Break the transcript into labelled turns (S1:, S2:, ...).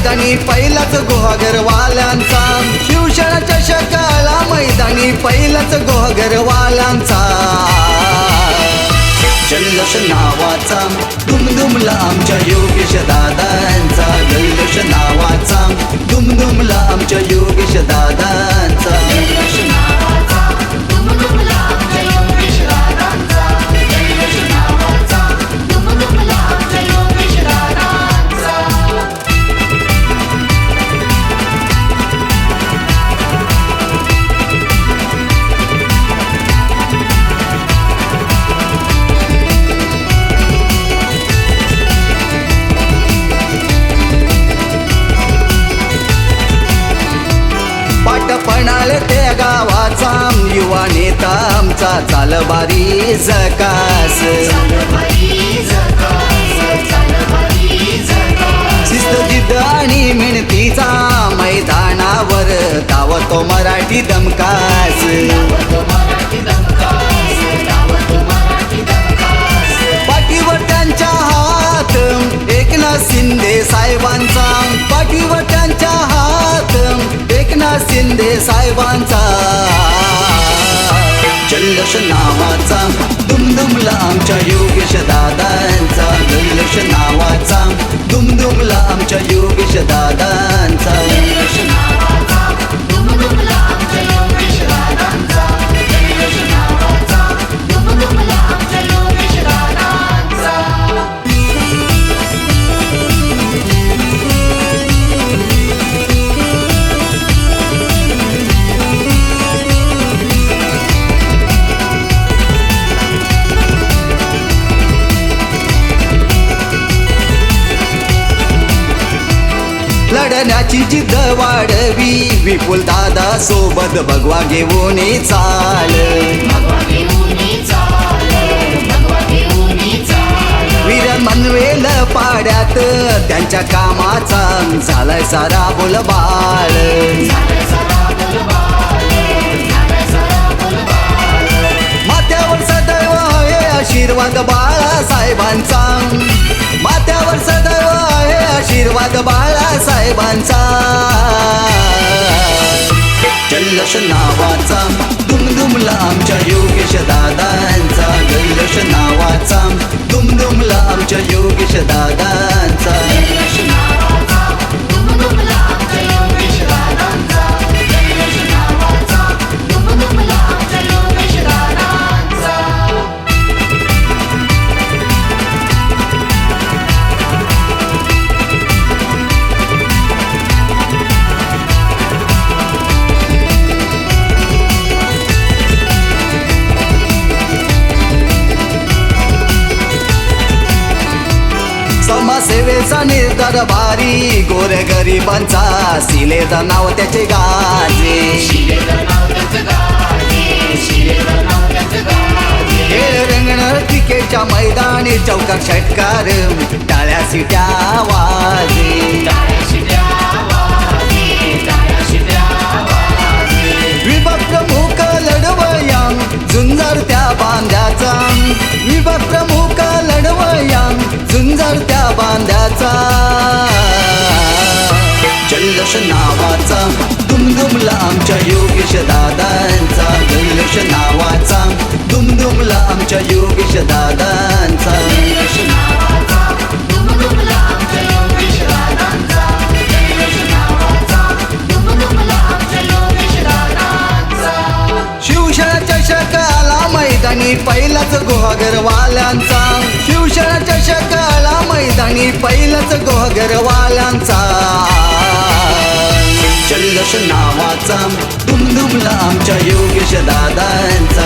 S1: मैदानी पहिलाच गोहागरवाल्यांचा, शिवसेना चषकाला मैदानी पहिलाच गोहागरवाल्यांचा. जल्लोष नावाचा दुमदुमला आमच्या योगेश दादांचा, जल्लोष नावाचा दुमदुमला आमच्या योगेश दादांचा.
S2: जल्लोष नावाचा दुमदुमला आमच्या योगेश दादांचा, जल्लोष नावाचा दुमदुमला आमच्या योगेश दादांचा.
S1: पाटपणाल त्या गावाचा युवा नेता आमचा चालबारी जकास. शिस्त जिद्द आणि मेहनतीचा मैदानावर धावतो मराठी दमकास. पाठीवर त्यांच्या हात एकनाथ शिंदे साहेबांचा, पाठीवर त्यांच्या हात एकनाथ शिंदे साहेबांचा. जल्लोष नावाचा दुमदुमला आमच्या योगेश दादांचा, जल्लोष नावाचा दुमदुमला आमच्या योगेश दादांचा.
S2: जल्लोष नावाचा दुमदुमला आमच्या योगेश दादांचा, जल्लोष नावाचा दुमदुमला आमच्या योगेश दादांचा.
S1: लढण्याची जिद्द वाढवी विपुल दादा सोबत भगवा घेऊन चाल.
S2: भगवा घेऊनी चाल, भगवा घेऊनी चाल.
S1: वीर मनवेल पाड्यात त्यांच्या कामाचा झालाय सारा बोलबाळ.
S2: झालंय सारा बोलबाल, झालंय सारा बोलबाल.
S1: माथ्यावर सदैव आहे आशीर्वाद बाळासाहेबांचा, माथ्यावर सदैव आहे आशीर्वाद बाळासाहेबांचा. जल्लोष नावाचा दुमदुमला आमच्या योगेश दादांचा, जल्लोष नावाचा दुमदुमला आमच्या योगेश दादांचा.
S2: जल्लोष नावाचा दुमदुमला आमच्या योगेश दादांचा, जल्लोष नावाचा दुमदुमला आमच्या योगेश दादांचा.
S1: समाजसेवेचा निर्धार भारी गोरगरिबांचा शिलेचा नाव त्याचे गाजे.
S2: शिलेचं नाव त्याचं गाजे, शिलेचं नाव त्याचं गाजे.
S1: खेळ रंगण क्रिकेटच्या मैदानी चौकात षटकार टाळ्या सिट्या वाजे.
S2: टाळ्या शिट्या वाजे, टाळ्या शिट्या वाजे.
S1: विभाग प्रमुख लढवया झुंजार त्या बांध्याचा, विभाग प्रमुख लढवया झुंजार त्या बांध्याचा. जल्लोष नावाचा दुमदुमला आमच्या योगेश दादांचा, जल्लोष नावाचा दुमदुमला आमच्या योगेश दादांचा.
S2: जल्लोष नावाचा दुमदुमला आमच्या योगेश दादांचा, जल्लोष नावाचा दुमदुमला आमच्या योगेश दादांचा.
S1: शिवसेना चषकाला मैदानी पहिलाच गोहागरवाल्यांचा, शिवसेना चषकाला मैदानी पहिलाच गोहागरवाल्यांचा. जल्लोष नावाचा दुमदुमला आमच्या योगेश दादांचा,